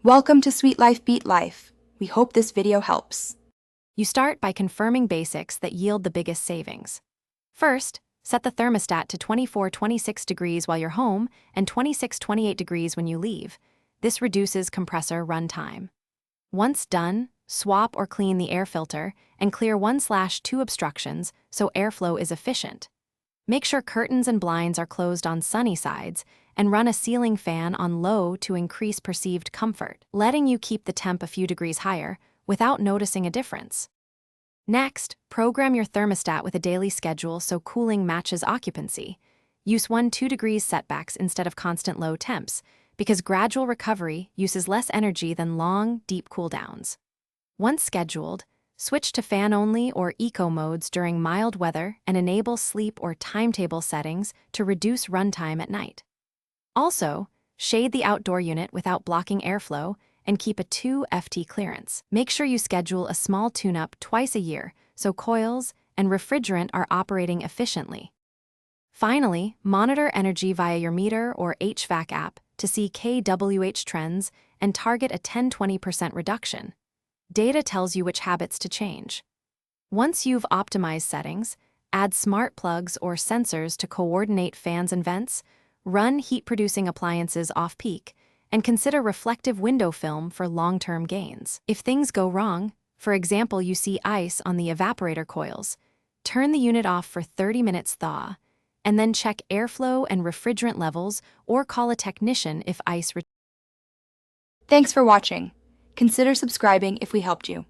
Welcome to Sweet Life Beat Life. We hope this video helps. You start by confirming basics that yield the biggest savings. First, set the thermostat to 24-26 degrees while you're home and 26-28 degrees when you leave. This reduces compressor run time. Once done, swap or clean the air filter and clear 1/2 obstructions so airflow is efficient. Make sure curtains and blinds are closed on sunny sides and run a ceiling fan on low to increase perceived comfort, letting you keep the temp a few degrees higher without noticing a difference. Next, program your thermostat with a daily schedule so cooling matches occupancy. Use 1-2 degrees setbacks instead of constant low temps, because gradual recovery uses less energy than long, deep cooldowns. Once scheduled, switch to fan-only or eco modes during mild weather and enable sleep or timetable settings to reduce runtime at night. Also, shade the outdoor unit without blocking airflow and keep a 2 FT clearance. Make sure you schedule a small tune-up twice a year so coils and refrigerant are operating efficiently. Finally, monitor energy via your meter or HVAC app to see kWh trends and target a 10-20% reduction. Data tells you which habits to change. Once you've optimized settings, add smart plugs or sensors to coordinate fans and vents, run heat-producing appliances off-peak, and consider reflective window film for long-term gains. If things go wrong, for example you see ice on the evaporator coils, turn the unit off for 30 minutes thaw, and then check airflow and refrigerant levels or call a technician if ice. Thanks for watching. Consider subscribing if we helped you.